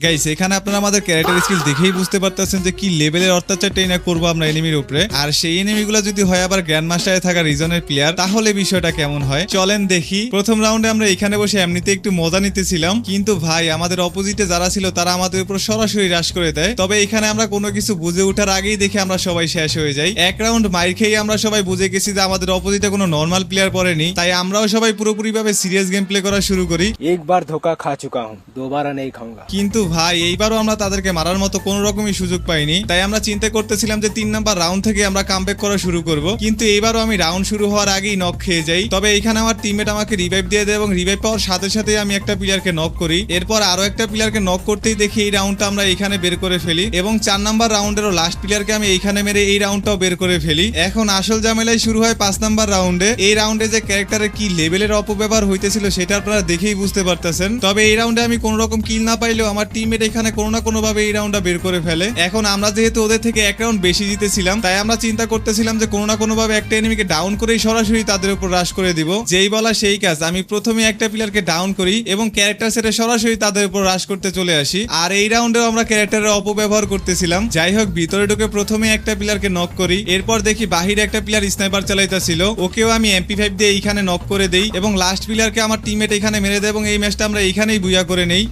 Guys এখানে আপনারা আমাদের ক্যারেক্টার স্কিল দেখেই বুঝতে পারতেছেন যে কি লেভেলের অত্যাচারটাই না করবো আমরা এনিমির উপরে। আর সেই এনিমিগুলো যদি হয় আবার গ্র্যান্ড মাস্টারে থাকা রিজনের প্লেয়ার, তাহলে বিষয়টা কেমন হয় চলেন দেখি। প্রথম রাউন্ডে আমরা এখানে বসে এমনিতে একটু মজা নিতেছিলাম, কিন্তু ভাই আমাদের অপোজিটে যারা ছিল তারা আমাদের উপর সরাসরি রাশ করে দেয়। তবে এখানে আমরা কোনো কিছু বুঝে ওঠার আগেই দেখে আমরা সবাই শেষ হয়ে যাই। এক রাউন্ড মাইর খেয়ে আমরা সবাই বুঝে গেছি যে আমাদের অপোজিটে কোনো নর্মাল প্লেয়ার পড়েনি, তাই আমরাও সবাই পুরোপুরি ভাবে সিরিয়াস গেম প্লে করা শুরু করি। एक बार धोखा खा चुका हूँ, दोबारा नहीं खाऊंगा। কিন্তু ভাই এইবারও আমরা তাদেরকে মারার মতো কোনো রকমই সুযোগ পাইনি, তাই আমরা চিন্তা করতেছিলাম যে 3 নাম্বার রাউন্ড থেকে আমরা কামব্যাক করা শুরু করব। কিন্তু এইবারও আমি রাউন্ড শুরু হওয়ার আগেই নক খেয়ে যাই। তবে এখানে আমার টিমমেট আমাকে রিভাইভ দিয়ে দেয় এবং রিভাইভ পাওয়ার সাথে সাথে আমি একটা প্লেয়ারকে নক করি। এরপর আরো একটা প্লেয়ারকে নক করতেই দেখি এই রাউন্ডটা আমরা এখানে বের করে ফেলি এবং 4 নাম্বার রাউন্ডেরও লাস্ট প্লেয়ারকে আমি এইখানে মেরে এই রাউন্ডটাও বের করে ফেলি। এখন আসল ঝামেলাই শুরু হয় 5 নাম্বার রাউন্ডে। এই রাউন্ডে যে ক্যারেক্টারের কি লেভেলের অপব্যবহার হইতেছিল সেটা আপনারা দেখেই বুঝতে পারতেছেন। তবে এই রাউন্ডে আমি কোনো রকম কিল না পাইলেও আমার টিমমেট এখানে কোনো না কোনো ভাবে এই রাউন্ডটা বের করে ফেলে। এখন আমরা যেহেতু ওদের থেকে এক রাউন্ড বেশি জিতেছিলাম, তাই আমরা চিন্তা করতেছিলাম যে কোনো না কোনো ভাবে একটা এনিমিকে ডাউন করেই সরাসরি তাদের উপর রাশ করে দিব। যেই বলা সেই কাজ, আমি প্রথমে একটা প্লেয়ারকে ডাউন করি এবং ক্যারেক্টার সেটে সরাসরি তাদের উপর রাশ করতে চলে আসি। আর এই রাউন্ডেও আমরা ক্যারেক্টারের অপব্যবহার করতেছিলাম। যাই হোক, ভিতরে ঢুকে প্রথমে একটা প্লেয়ারকে নক করি। এরপর দেখি বাহিরে একটা প্লেয়ার স্নাইপার চালাইতেছিল, ওকেও আমি MP5 দিয়ে এইখানে নক করে দেই এবং লাস্ট প্লেয়ারকে আমার টিমমেট এখানে মেরে দেয় এবং এই ম্যাচটা আমরা এইখানেই বুয়া করে নেই।